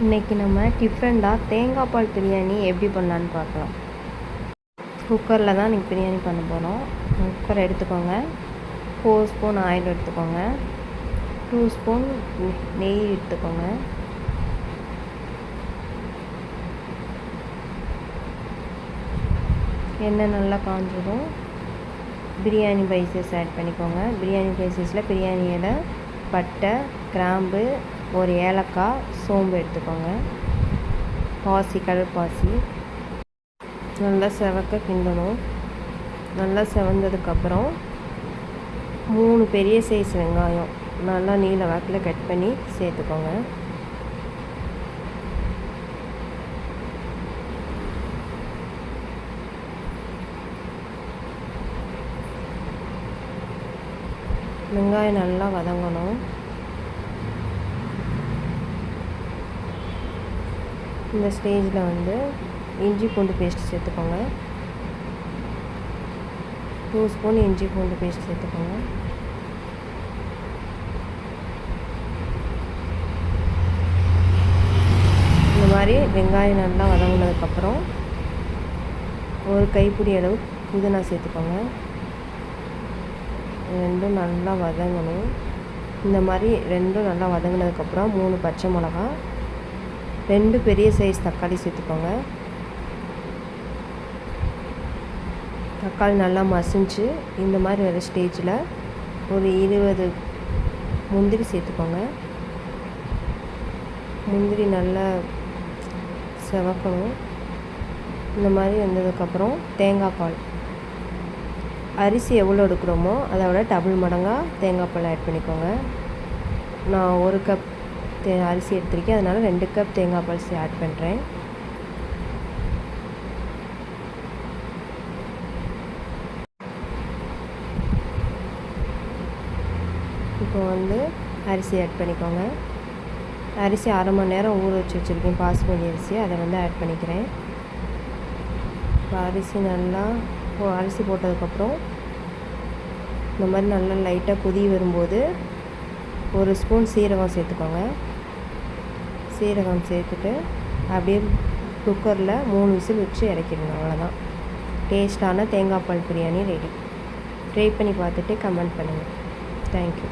இன்றைக்கி நம்ம டிஃப்ரெண்ட்டாக தேங்காய் பால் பிரியாணி எப்படி பண்ணலான்னு பார்க்கலாம். குக்கரில் தான் இன்றைக்கி பிரியாணி பண்ண போகிறோம். குக்கர் எடுத்துக்கோங்க. 4 ஸ்பூன் ஆயில் எடுத்துக்கோங்க. 2 ஸ்பூன் நெய் எடுத்துக்கோங்க. எண்ணெய் நல்லா காஞ்சதும் பிரியாணி ஸ்பைசஸ் ஆட் பண்ணிக்கோங்க. பிரியாணி ஸ்பைசஸில் பிரியாணி இலை, பட்டை, கிராம்பு, ஒரு ஏலக்காய், சோம்பு எடுத்துக்கோங்க. கடல் பாசி நல்லா செவக்க கிண்டணும். நல்லா செவந்ததுக்கப்புறம் 3 பெரிய சைஸ் வெங்காயம் நல்லா நீல வாக்கில் கட் பண்ணி சேர்த்துக்கோங்க. வெங்காயம் நல்லா வதங்கணும். இந்த ஸ்டேஜில் இஞ்சி பூண்டு பேஸ்ட் சேர்த்துக்கோங்க. 2 ஸ்பூன் இஞ்சி பூண்டு பேஸ்ட் சேர்த்துக்கோங்க. இந்த மாதிரி வெங்காயம் நல்லா வதங்கினதுக்கப்புறம் ஒரு கைப்பிடி அளவு புதினா சேர்த்துக்கோங்க. ரெண்டும் நல்லா வதங்கணும். இந்த மாதிரி ரெண்டும் நல்லா வதங்கினதுக்கப்புறம் 3 பச்சை மிளகா, 2 பெரிய சைஸ் தக்காளி சேர்த்துக்கோங்க. தக்காளி நல்லா மசிஞ்சு இந்த மாதிரி வர ஸ்டேஜில் ஒரு 20 முந்திரி சேர்த்துக்கோங்க. முந்திரி நல்லா செவக்கணும். இந்த மாதிரி வந்ததுக்கப்புறம் தேங்காய் பால், அரிசி எவ்வளோ எடுக்கிறோமோ அதை விட டபுள் மடங்காக தேங்காய் பால் ஆட் பண்ணிக்கோங்க. நான் 1 கப் அரிசி எடுத்திருக்கேன், அதனால் 2 கப் தேங்காய் பால் ஆட் பண்ணுறேன். இப்போ அரிசி ஆட் பண்ணிக்கோங்க. அரிசி அரை மணி நேரம் ஊற வச்சு வச்சுருக்கேன், பாஸ்மதி அரிசி. அதை ஆட் பண்ணிக்கிறேன். இப்போ அரிசி போட்டதுக்கப்புறம் இந்த மாதிரி நல்லா லைட்டாக கொதி வரும்போது 1 ஸ்பூன் சீரகம் சேர்த்துக்கோங்க. சீரகம் சேர்த்துட்டு அப்படியே குக்கரில் 3 விசில் வச்சு இறக்கிடுங்க. அவ்வளோதான், டேஸ்டான தேங்காய் பால் பிரியாணி ரெடி. ட்ரை பண்ணி பார்த்துட்டு கமெண்ட் பண்ணுங்கள். தேங்க்யூ.